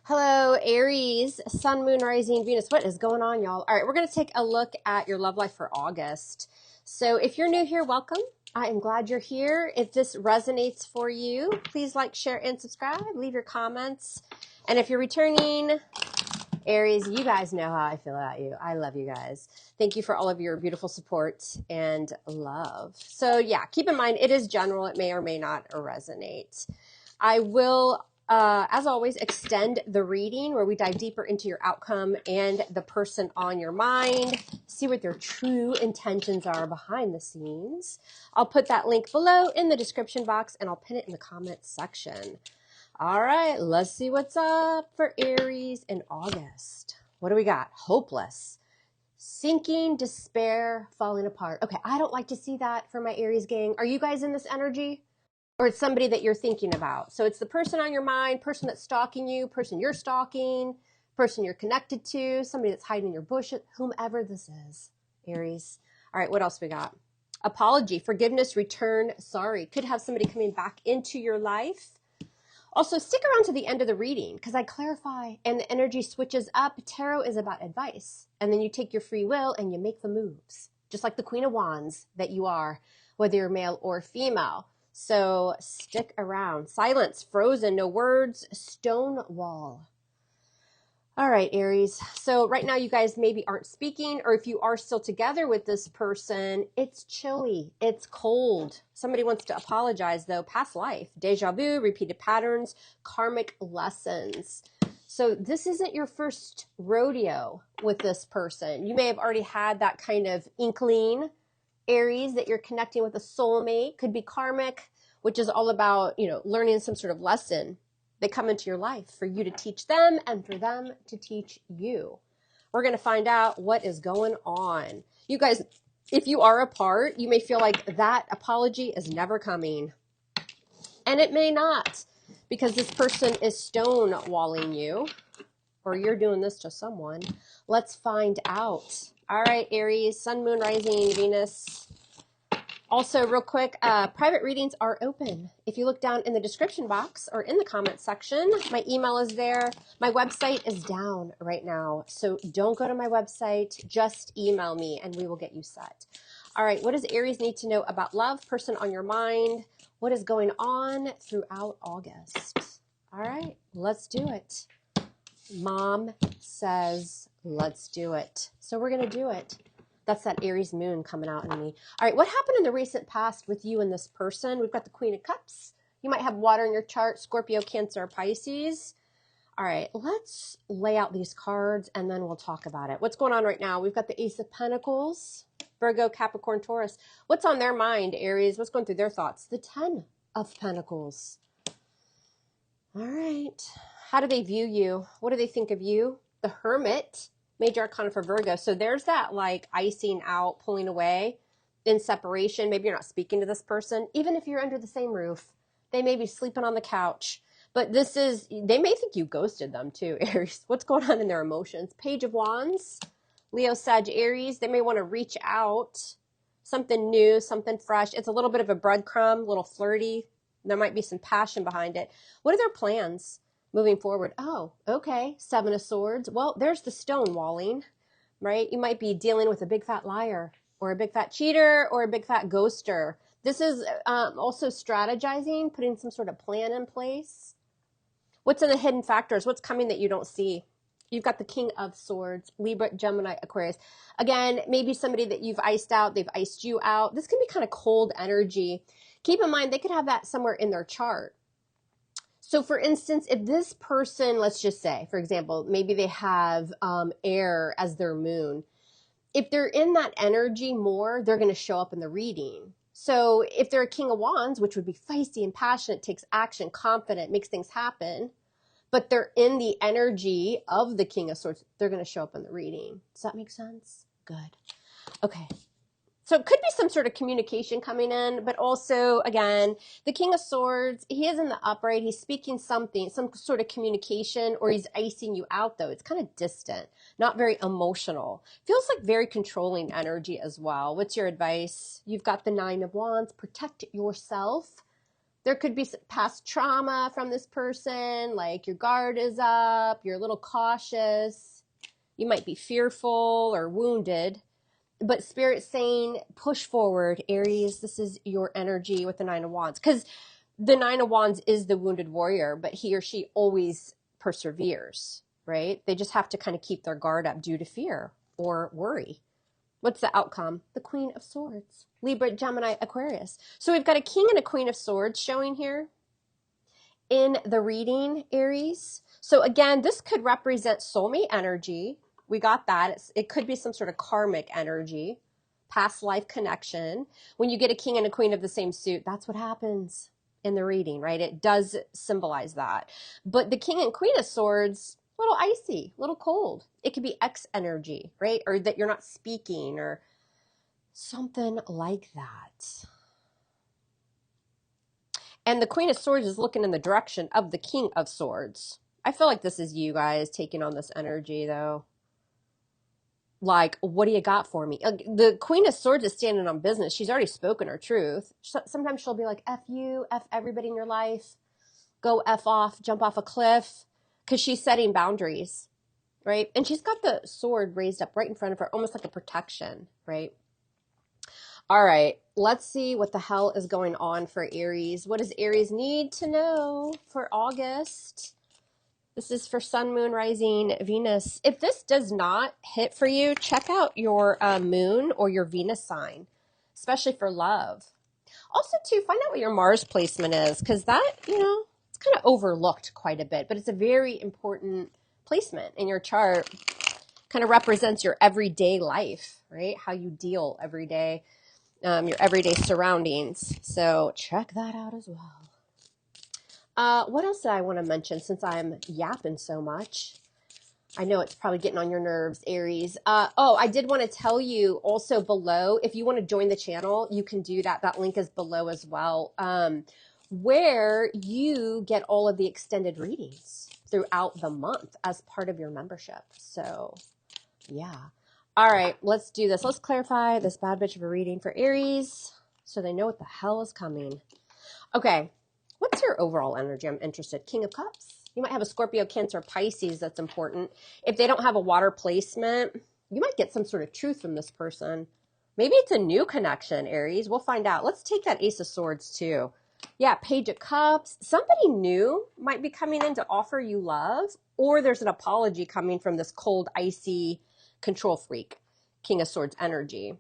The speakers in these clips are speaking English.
Hello, Aries, Sun, Moon, Rising, Venus. What is going on, y'all? All right, we're going to take a look at your love life for August. So if you're new here, welcome. I am glad you're here. If this resonates for you, please like, share, and subscribe. Leave your comments. And if you're returning, Aries, you guys know how I feel about you. I love you guys. Thank you for all of your beautiful support and love. So yeah, keep in mind, it is general. It may or may not resonate. I will, as always, extend the reading where we dive deeper into your outcome and the person on your mind, see what their true intentions are behind the scenes. I'll put that link below in the description box and I'll pin it in the comments section. All right, let's see what's up for Aries in August. What do we got? Hopeless, sinking, despair, falling apart. Okay, I don't like to see that for my Aries gang. Are you guys in this energy? Or it's somebody that you're thinking about. So it's the person on your mind, person that's stalking you, person you're stalking, person you're connected to, somebody that's hiding in your bush, whomever this is, Aries. All right, what else we got? Apology, forgiveness, return, sorry. Could have somebody coming back into your life. Also, stick around to the end of the reading because I clarify and the energy switches up. Tarot is about advice. And then you take your free will and you make the moves, just like the Queen of Wands that you are, whether you're male or female. So stick around. Silence, frozen, no words, stone wall. All right, Aries. So right now you guys maybe aren't speaking, or if you are still together with this person, it's chilly, it's cold. Somebody wants to apologize though. Past life, deja vu, repeated patterns, karmic lessons. So this isn't your first rodeo with this person. You may have already had that kind of inkling, Aries, that you're connecting with a soulmate. Could be karmic, which is all about, learning some sort of lesson. They come into your life for you to teach them and for them to teach you. We're going to find out what is going on. You guys, if you are apart, you may feel like that apology is never coming. And it may not, because this person is stonewalling you, or you're doing this to someone. Let's find out. All right, Aries, Sun, Moon, Rising, Venus. Also, real quick, private readings are open. If you look down in the description box or in the comments section, my email is there. My website is down right now, so don't go to my website. Just email me and we will get you set. All right, what does Aries need to know about love, person on your mind? What is going on throughout August? All right, let's do it. Mom says, let's do it. So we're going to do it. That's that Aries moon coming out in me. All right, what happened in the recent past with you and this person? We've got the Queen of Cups. You might have water in your chart, Scorpio, Cancer, Pisces. All right, let's lay out these cards and then we'll talk about it. What's going on right now? We've got the Ace of Pentacles, Virgo, Capricorn, Taurus. What's on their mind, Aries? What's going through their thoughts? The Ten of Pentacles. All right, how do they view you? What do they think of you? The Hermit. Major Arcana for Virgo. So there's that like icing out, pulling away in separation. Maybe you're not speaking to this person. Even if you're under the same roof, they may be sleeping on the couch. But they may think you ghosted them too, Aries. What's going on in their emotions? Page of Wands, Leo, Sag, Aries. They may want to reach out. Something new, something fresh. It's a little bit of a breadcrumb, a little flirty. There might be some passion behind it. What are their plans moving forward? Oh, okay. Seven of Swords. Well, there's the stonewalling, right? You might be dealing with a big fat liar or a big fat cheater or a big fat ghoster. This is also strategizing, putting some sort of plan in place. What's in the hidden factors? What's coming that you don't see? You've got the King of Swords, Libra, Gemini, Aquarius. Again, maybe somebody that you've iced out, they've iced you out. This can be kind of cold energy. Keep in mind, they could have that somewhere in their chart. So for instance, if this person, let's just say, for example, maybe they have air as their moon. If they're in that energy more, they're going to show up in the reading. So if they're a King of Wands, which would be feisty and passionate, takes action, confident, makes things happen, but they're in the energy of the King of Swords, they're going to show up in the reading. Does that make sense? Good. Okay. So it could be some sort of communication coming in, but also, again, the King of Swords, he is in the upright. He's speaking something, some sort of communication, or he's icing you out, though. It's kind of distant, not very emotional. Feels like very controlling energy as well. What's your advice? You've got the Nine of Wands. Protect yourself. There could be past trauma from this person, like your guard is up, you're a little cautious, you might be fearful or wounded. But Spirit's saying, push forward, Aries. This is your energy with the Nine of Wands. Because the Nine of Wands is the wounded warrior, but he or she always perseveres, right? They just have to kind of keep their guard up due to fear or worry. What's the outcome? The Queen of Swords. Libra, Gemini, Aquarius. So we've got a King and a Queen of Swords showing here in the reading, Aries. So again, this could represent soulmate energy. We got that. It could be some sort of karmic energy, past life connection. When you get a king and a queen of the same suit, that's what happens in the reading, right? It does symbolize that. But the King and Queen of Swords, a little icy, a little cold. It could be X energy, right? Or that you're not speaking or something like that. And the Queen of Swords is looking in the direction of the King of Swords. I feel like this is you guys taking on this energy, though. Like, what do you got for me? The Queen of Swords is standing on business. She's already spoken her truth. Sometimes she'll be like, F you, F everybody in your life. Go F off, jump off a cliff. Because she's setting boundaries, right? And she's got the sword raised up right in front of her, almost like a protection, right? All right, let's see what the hell is going on for Aries. What does Aries need to know for August? This is for Sun, Moon, Rising, Venus. If this does not hit for you, check out your Moon or your Venus sign, especially for love. Also, too, find out what your Mars placement is, because that, it's kind of overlooked quite a bit, but it's a very important placement in your chart. Kind of represents your everyday life, right? How you deal every day, your everyday surroundings. So check that out as well. What else did I want to mention since I'm yapping so much? I know it's probably getting on your nerves, Aries. I did want to tell you also below, if you want to join the channel, you can do that. That link is below as well, where you get all of the extended readings throughout the month as part of your membership. So, yeah. All right, let's do this. Let's clarify this bad bitch of a reading for Aries so they know what the hell is coming. Okay. What's your overall energy? I'm interested. King of Cups. You might have a Scorpio, Cancer, Pisces. That's important. If they don't have a water placement, you might get some sort of truth from this person. Maybe it's a new connection, Aries. We'll find out. Let's take that Ace of Swords too. Yeah, Page of Cups. Somebody new might be coming in to offer you love, or there's an apology coming from this cold, icy control freak, King of Swords energy.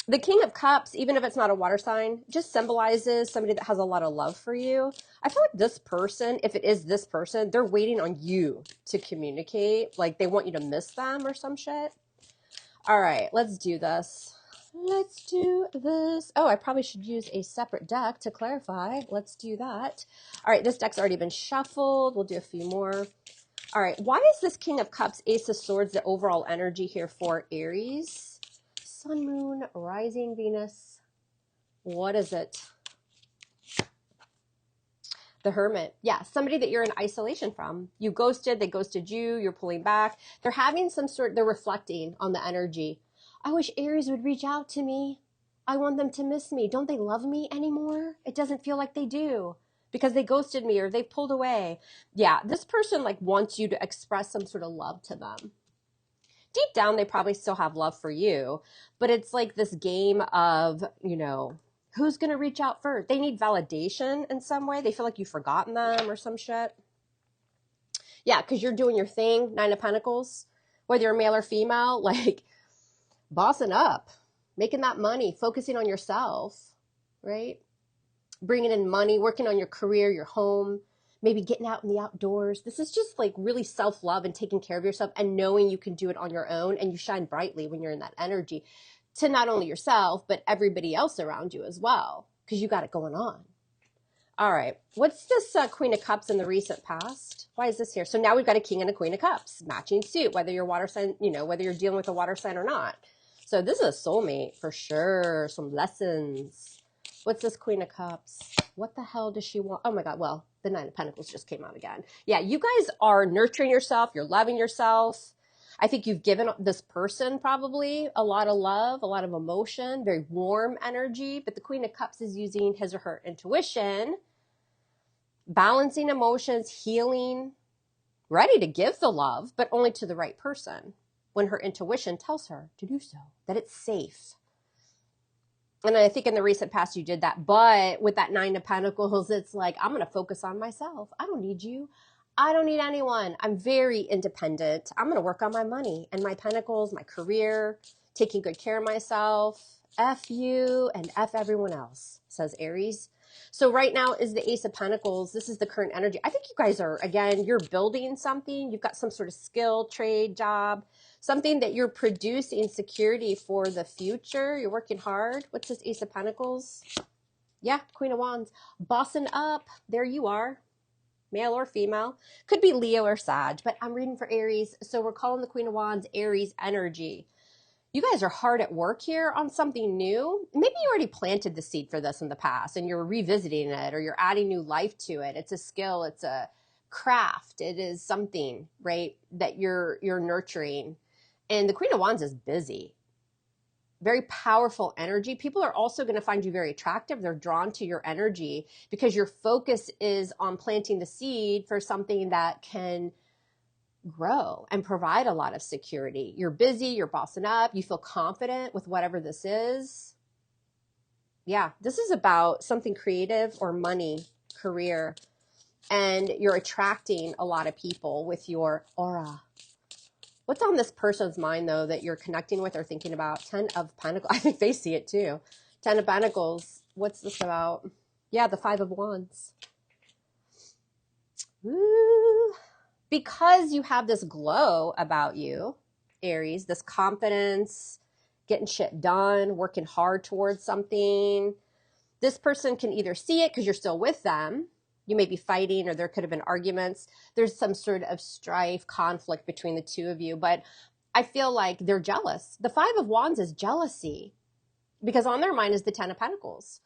The King of Cups, even if it's not a water sign, just symbolizes somebody that has a lot of love for you. I feel like this person, if it is this person, they're waiting on you to communicate. Like they want you to miss them or some shit. All right, let's do this. Let's do this. Oh, I probably should use a separate deck to clarify. Let's do that. All right, this deck's already been shuffled. We'll do a few more. All right, why is this King of Cups, Ace of Swords, the overall energy here for Aries? Sun, Moon, Rising, Venus. What is it? The Hermit. Yeah, somebody that you're in isolation from. You ghosted, they ghosted you, you're pulling back. They're having they're reflecting on the energy. I wish Aries would reach out to me. I want them to miss me. Don't they love me anymore? It doesn't feel like they do because they ghosted me or they pulled away. Yeah, this person wants you to express some sort of love to them. Deep down, they probably still have love for you, but it's like this game of, who's going to reach out first? They need validation in some way. They feel like you've forgotten them or some shit. Yeah, because you're doing your thing, Nine of Pentacles, whether you're male or female, bossing up, making that money, focusing on yourself, right? Bringing in money, working on your career, your home, maybe getting out in the outdoors. This is just really self-love and taking care of yourself and knowing you can do it on your own, and you shine brightly when you're in that energy to not only yourself, but everybody else around you as well, because you got it going on. All right. What's this Queen of Cups in the recent past? Why is this here? So now we've got a King and a Queen of Cups, matching suit, whether you're water sign, whether you're dealing with a water sign or not. So this is a soulmate for sure. Some lessons. What's this Queen of Cups? What the hell does she want? Oh my God. Well, the Nine of Pentacles just came out again. Yeah, you guys are nurturing yourself. You're loving yourself. I think you've given this person probably a lot of love, a lot of emotion, very warm energy. But the Queen of Cups is using his or her intuition balancing emotions, healing, ready to give the love, but only to the right person when her intuition tells her to do so, that it's safe. And I think in the recent past you did that, but with that 9 of Pentacles, it's like, I'm going to focus on myself. I don't need you. I don't need anyone. I'm very independent. I'm going to work on my money and my pentacles, my career, taking good care of myself. F you and F everyone else, says Aries. So right now is the Ace of Pentacles. This is the current energy. I think you guys are, again, you're building something. You've got some sort of skill, trade, job, something that you're producing security for the future. You're working hard. What's this Ace of Pentacles? Yeah, Queen of Wands. Bossing up. There you are. Male or female. Could be Leo or Sag, but I'm reading for Aries. So we're calling the Queen of Wands Aries energy. You guys are hard at work here on something new. Maybe you already planted the seed for this in the past and you're revisiting it, or you're adding new life to it. It's a skill. It's a craft. It is something, right, that you're nurturing. And the Queen of Wands is busy. Very powerful energy. People are also going to find you very attractive. They're drawn to your energy because your focus is on planting the seed for something that can grow and provide a lot of security. You're busy, you're bossing up, you feel confident with whatever this is. Yeah, this is about something creative or money, career, and you're attracting a lot of people with your aura. What's on this person's mind, though, that you're connecting with or thinking about? 10 of Pentacles. I think they see it, too. 10 of Pentacles. What's this about? Yeah, the 5 of Wands. Woo. Because you have this glow about you, Aries, this confidence, getting shit done, working hard towards something. This person can either see it because you're still with them. You may be fighting, or there could have been arguments. There's some sort of strife, conflict between the two of you, but I feel like they're jealous. The 5 of Wands is jealousy because on their mind is the 10 of Pentacles.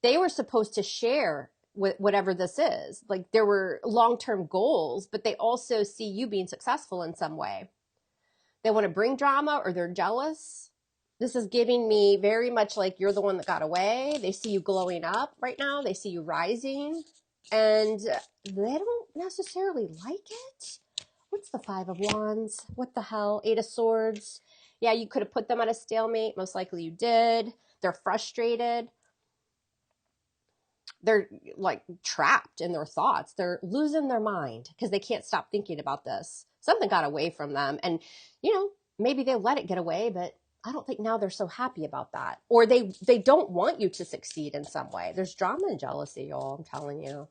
They were supposed to share with whatever this is. Like there were long-term goals, but they also see you being successful in some way. They want to bring drama, or they're jealous. This is giving me very much like you're the one that got away. They see you glowing up right now. They see you rising, and they don't necessarily like it. What's the 5 of Wands? What the hell? 8 of Swords. Yeah, you could have put them at a stalemate. Most likely you did. They're frustrated. They're like trapped in their thoughts. They're losing their mind because they can't stop thinking about this. Something got away from them. And, you know, maybe they let it get away, but I don't think now they're so happy about that. Or they don't want you to succeed in some way. There's drama and jealousy, y'all, I'm telling you.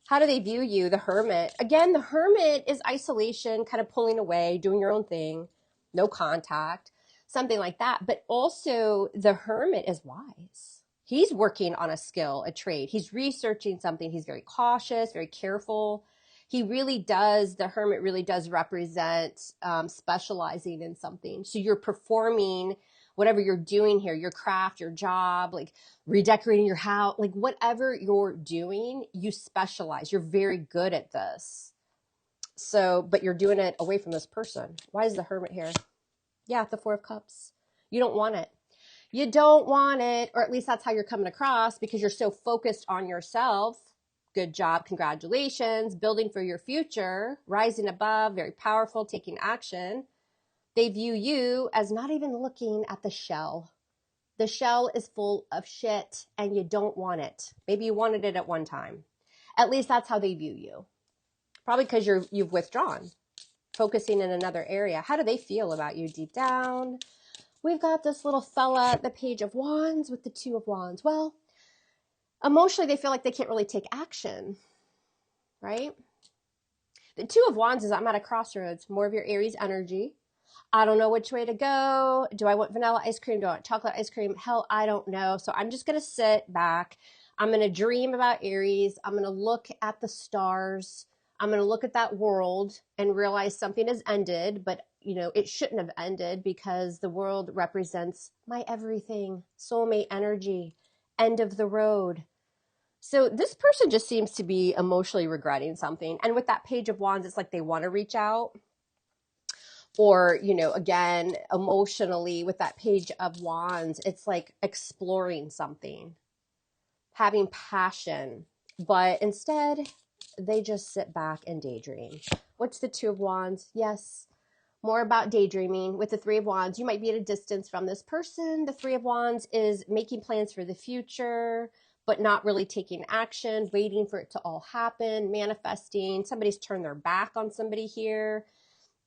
How do they view you? The Hermit. Again, the Hermit is isolation, kind of pulling away, doing your own thing, no contact, something like that. But also the Hermit is wise. He's working on a skill, a trade. He's researching something. He's very cautious, very careful. He really does, the Hermit really does represent specializing in something. So you're performing whatever you're doing here, your craft, your job, like redecorating your house, like whatever you're doing, you specialize. You're very good at this. So, but you're doing it away from this person. Why is the Hermit here? Yeah, the 4 of Cups. You don't want it. You don't want it, or at least that's how you're coming across because you're so focused on yourself. Good job. Congratulations. Building for your future, rising above, very powerful, taking action. They view you as not even looking at the shell. The shell is full of shit and you don't want it. Maybe you wanted it at one time. At least that's how they view you. Probably because you've withdrawn, focusing in another area. How do they feel about you deep down? We've got this little fella, the Page of Wands with the 2 of Wands. Well, emotionally, they feel like they can't really take action, right? The 2 of Wands is I'm at a crossroads, more of your Aries energy. I don't know which way to go. Do I want vanilla ice cream? Do I want chocolate ice cream? Hell, I don't know. So I'm just going to sit back. I'm going to dream about Aries. I'm going to look at the stars. I'm going to look at that world and realize something has ended, but you know, it shouldn't have ended because the world represents my everything, soulmate energy, end of the road. So this person just seems to be emotionally regretting something. And with that Page of Wands, it's like they want to reach out. Or, you know, again, emotionally with that Page of Wands, it's like exploring something, having passion. But instead, they just sit back and daydream. What's the Two of Wands? Yes, more about daydreaming. With the Three of Wands, you might be at a distance from this person. The Three of Wands is making plans for the future, but not really taking action, waiting for it to all happen, manifesting. Somebody's turned their back on somebody here.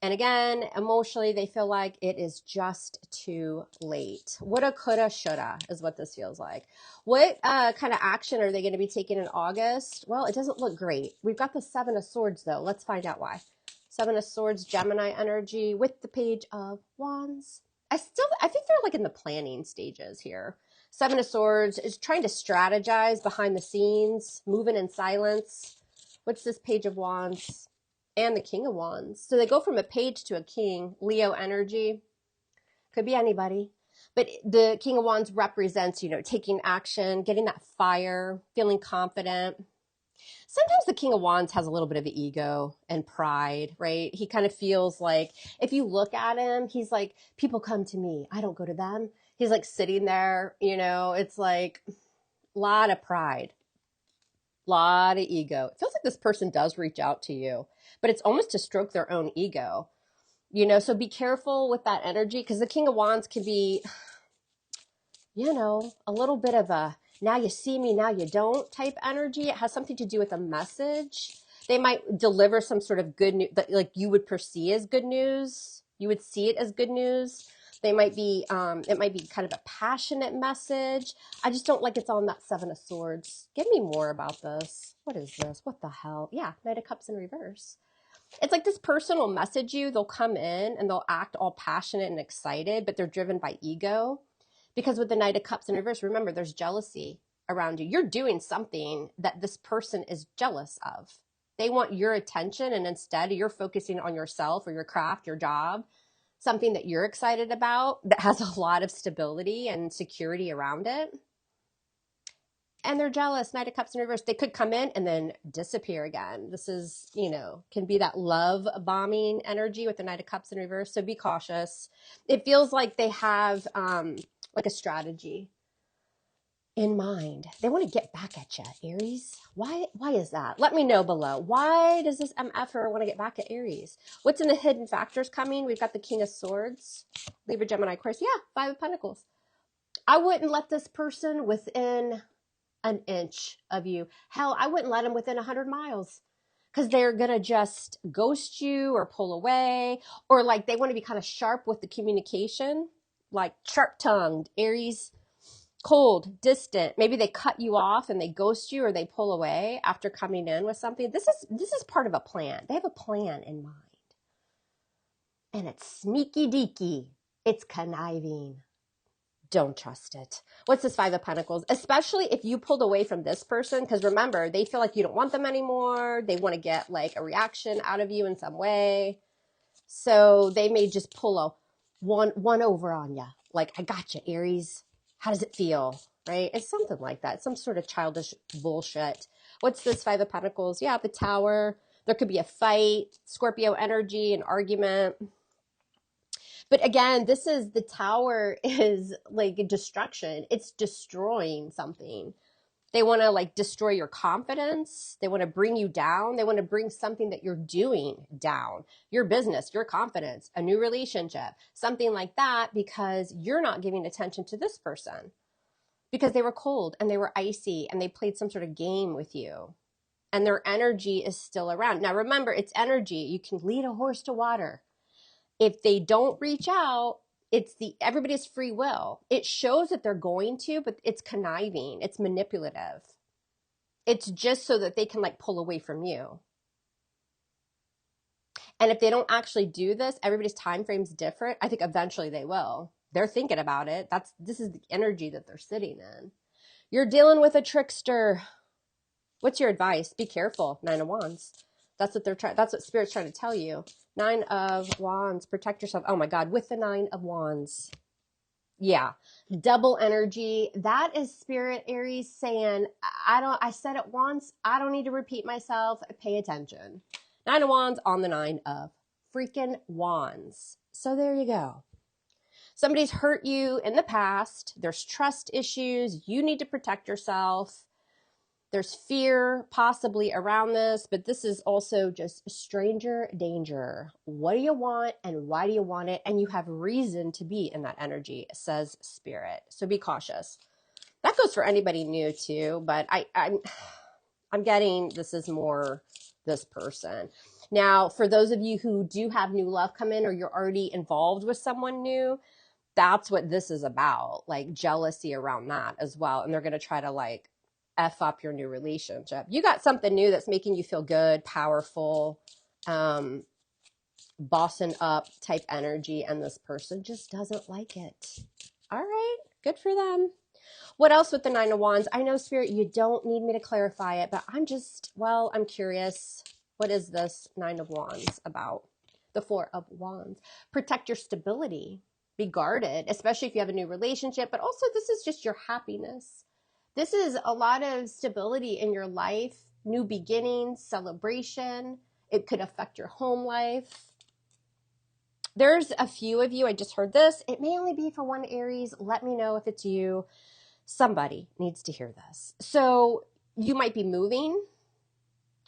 And again, emotionally, they feel like it is just too late. Woulda, coulda, shoulda is what this feels like. What kind of action are they going to be taking in August? Well, it doesn't look great. We've got the Seven of Swords, though. Let's find out why. Seven of Swords, Gemini energy with the Page of Wands. I think they're like in the planning stages here. Seven of Swords is trying to strategize behind the scenes, moving in silence. What's this Page of Wands? And the King of Wands. So they go from a page to a king. Leo energy. Could be anybody. But the King of Wands represents, taking action, getting that fire, feeling confident. Sometimes the King of Wands has a little bit of ego and pride, right? He kind of feels like, if you look at him, he's like, people come to me, I don't go to them. He's like sitting there, it's like a lot of pride, a lot of ego. It feels like this person does reach out to you, but it's almost to stroke their own ego, so be careful with that energy, because the King of Wands can be, a little bit of a now you see me, now you don't type energy. It has something to do with a message. They might deliver some sort of good news that like you would perceive as good news. You would see it as good news. They might be, it might be kind of a passionate message. I just don't like it's on that Seven of Swords. Give me more about this. What is this? What the hell? Yeah, Knight of Cups in reverse. It's like this person will message you. They'll come in and they'll act all passionate and excited, but they're driven by ego. Because with the Knight of Cups in reverse, remember, there's jealousy around you. You're doing something that this person is jealous of. They want your attention, and instead you're focusing on yourself or your craft, your job, something that you're excited about that has a lot of stability and security around it. And they're jealous. Knight of Cups in reverse. They could come in and then disappear again. This is, can be that love bombing energy with the Knight of Cups in reverse. So be cautious. It feels like they have like a strategy in mind. They want to get back at you, Aries. Why is that? Let me know below. Why does this MFer want to get back at Aries? What's in the hidden factors coming? We've got the King of Swords, Libra, Gemini, Aquarius. Yeah, Five of Pentacles. I wouldn't let this person within an inch of you. Hell, I wouldn't let them within 100 miles. Because they're going to just ghost you or pull away. Or like they want to be kind of sharp with the communication. Like sharp-tongued, Aries, cold, distant. Maybe they cut you off and they ghost you or they pull away after coming in with something. This is part of a plan. They have a plan in mind. And it's sneaky deaky. It's conniving. Don't trust it. What's this Five of Pentacles? Especially if you pulled away from this person, because remember, they feel like you don't want them anymore. They want to get like a reaction out of you in some way. So they may just pull a one over on you. Like, I got you, Aries. How does it feel? Right? It's something like that. Some sort of childish bullshit. What's this Five of Pentacles? Yeah, the Tower. There could be a fight, Scorpio energy, an argument. But again, the Tower is like destruction. It's destroying something. They want to like destroy your confidence. They want to bring you down. They want to bring something that you're doing down. Your business, your confidence, a new relationship, something like that, because you're not giving attention to this person because they were cold and they were icy and they played some sort of game with you and their energy is still around. Now remember, it's energy. You can lead a horse to water. If they don't reach out, it's everybody's free will. It shows that they're going to, but it's conniving. It's manipulative. It's just so that they can like pull away from you. And if they don't actually do this, everybody's time frame's different. I think eventually they will. They're thinking about it. This is the energy that they're sitting in. You're dealing with a trickster. What's your advice? Be careful. Nine of Wands. That's what Spirit's trying to tell you. Nine of Wands. Protect yourself. Oh my God. With the Nine of Wands. Yeah. Double energy. That is Spirit, Aries, saying, I said it once. I don't need to repeat myself. Pay attention. Nine of Wands on the Nine of freaking Wands. So there you go. Somebody's hurt you in the past. There's trust issues. You need to protect yourself. There's fear possibly around this, but this is also just stranger danger. What do you want and why do you want it? And you have reason to be in that energy, says Spirit. So be cautious. That goes for anybody new too, but I'm getting this is more this person. Now, for those of you who do have new love come in or you're already involved with someone new, that's what this is about, like jealousy around that as well. And they're going to try to like F up your new relationship. You got something new that's making you feel good, powerful, bossing up type energy, and this person just doesn't like it. All right, good for them. What else with the Nine of Wands? I know, Spirit, you don't need me to clarify it, but I'm curious. What is this Nine of Wands about? The Four of Wands. Protect your stability. Be guarded, especially if you have a new relationship, but also this is just your happiness. This is a lot of stability in your life, new beginnings, celebration. It could affect your home life. There's a few of you, I just heard this. It may only be for one Aries. Let me know if it's you. Somebody needs to hear this. So you might be moving,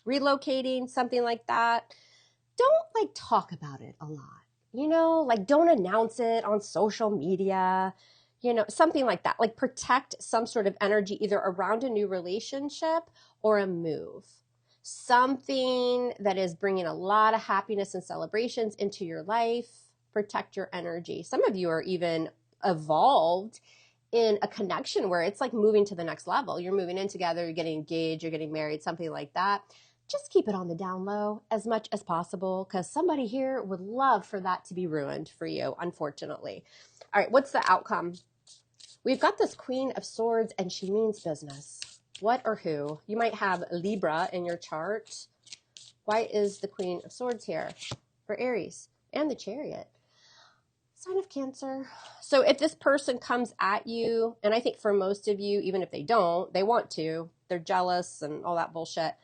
relocating, something like that. Don't like talk about it a lot, like don't announce it on social media, something like that. Like protect some sort of energy either around a new relationship or a move. Something that is bringing a lot of happiness and celebrations into your life. Protect your energy. Some of you are even evolved in a connection where it's like moving to the next level. You're moving in together, you're getting engaged, you're getting married, something like that. Just keep it on the down low as much as possible because somebody here would love for that to be ruined for you, unfortunately. All right, what's the outcome? We've got this Queen of Swords and she means business. What or who? You might have Libra in your chart. Why is the Queen of Swords here for Aries? And the Chariot. Sign of Cancer. So if this person comes at you, and I think for most of you, even if they don't, they want to, they're jealous and all that bullshit.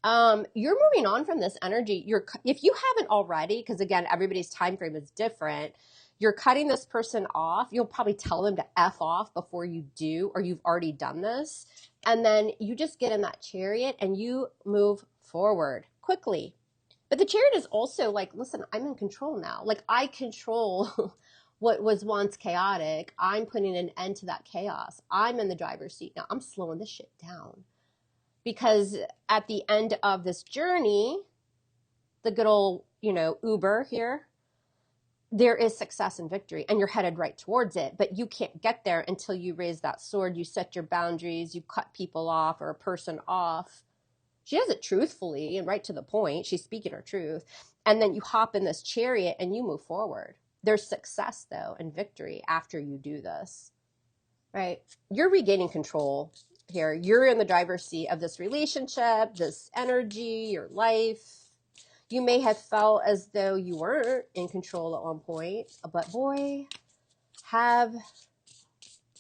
You're moving on from this energy. If you haven't already, because again, everybody's time frame is different, you're cutting this person off. You'll probably tell them to F off before you do, or you've already done this. And then you just get in that Chariot and you move forward quickly. But the Chariot is also like, listen, I'm in control now. Like I control what was once chaotic. I'm putting an end to that chaos. I'm in the driver's seat now. I'm slowing this shit down. Because at the end of this journey, the good old, Uber here, there is success and victory and you're headed right towards it. But you can't get there until you raise that sword. You set your boundaries. You cut people off or a person off. She does it truthfully and right to the point. She's speaking her truth. And then you hop in this Chariot and you move forward. There's success, though, and victory after you do this, right? You're regaining control here. You're in the driver's seat of this relationship, this energy, your life. You may have felt as though you weren't in control at one point, but boy, have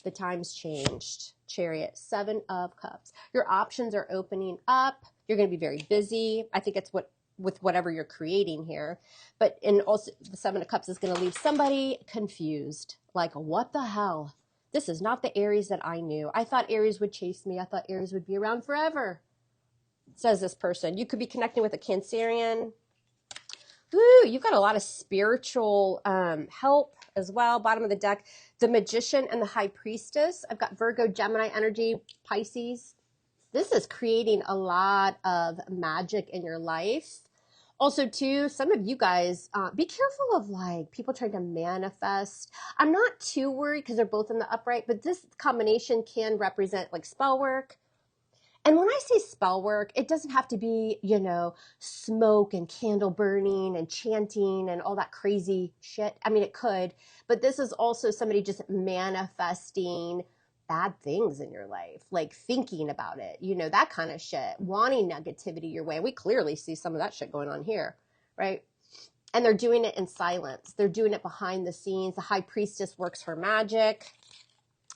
the times changed. Chariot, Seven of Cups. Your options are opening up. You're going to be very busy. I think it's with whatever you're creating here. But also the Seven of Cups is going to leave somebody confused. Like, what the hell? This is not the Aries that I knew. I thought Aries would chase me. I thought Aries would be around forever, says this person. You could be connecting with a Cancerian. Ooh, you've got a lot of spiritual help as well. Bottom of the deck, the Magician and the High Priestess. I've got Virgo, Gemini energy, Pisces. This is creating a lot of magic in your life. Also, too, some of you guys, be careful of like people trying to manifest. I'm not too worried because they're both in the upright, but this combination can represent like spell work. And when I say spell work, it doesn't have to be, smoke and candle burning and chanting and all that crazy shit. I mean, it could, but this is also somebody just manifesting bad things in your life, like thinking about it, that kind of shit, wanting negativity your way. We clearly see some of that shit going on here, right? And they're doing it in silence. They're doing it behind the scenes. The High Priestess works her magic.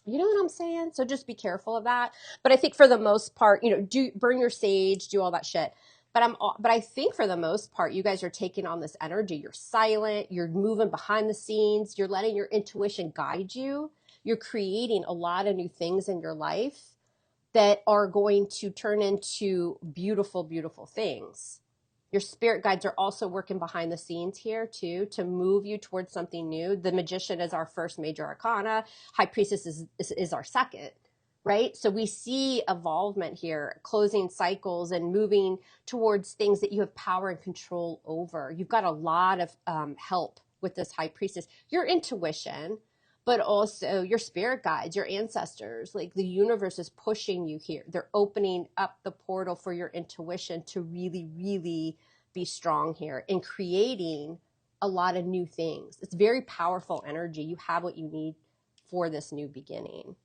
You know what I'm saying? So just be careful of that. But I think for the most part, do burn your sage, do all that shit. But I think for the most part, you guys are taking on this energy. You're silent. You're moving behind the scenes. You're letting your intuition guide you. You're creating a lot of new things in your life that are going to turn into beautiful, beautiful things. Your spirit guides are also working behind the scenes here too, to move you towards something new. The Magician is our first major arcana. High Priestess is our second, right? So we see evolvement here, closing cycles and moving towards things that you have power and control over. You've got a lot of help with this High Priestess. Your intuition, but also your spirit guides, your ancestors, like the universe is pushing you here. They're opening up the portal for your intuition to really, really be strong here and creating a lot of new things. It's very powerful energy. You have what you need for this new beginning.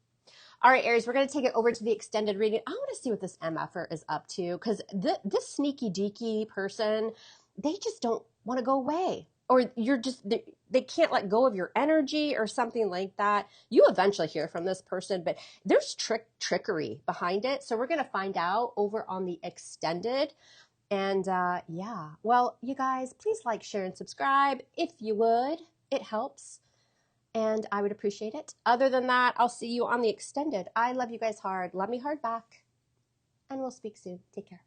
All right, Aries, we're going to take it over to the extended reading. I want to see what this MFer is up to, because this sneaky deaky person, they just don't want to go away. Or you're just, they can't let go of your energy or something like that. You eventually hear from this person, but there's trickery behind it. So we're going to find out over on the extended. And yeah, well, you guys, please like, share, and subscribe if you would. It helps. And I would appreciate it. Other than that, I'll see you on the extended. I love you guys hard. Love me hard back. And we'll speak soon. Take care.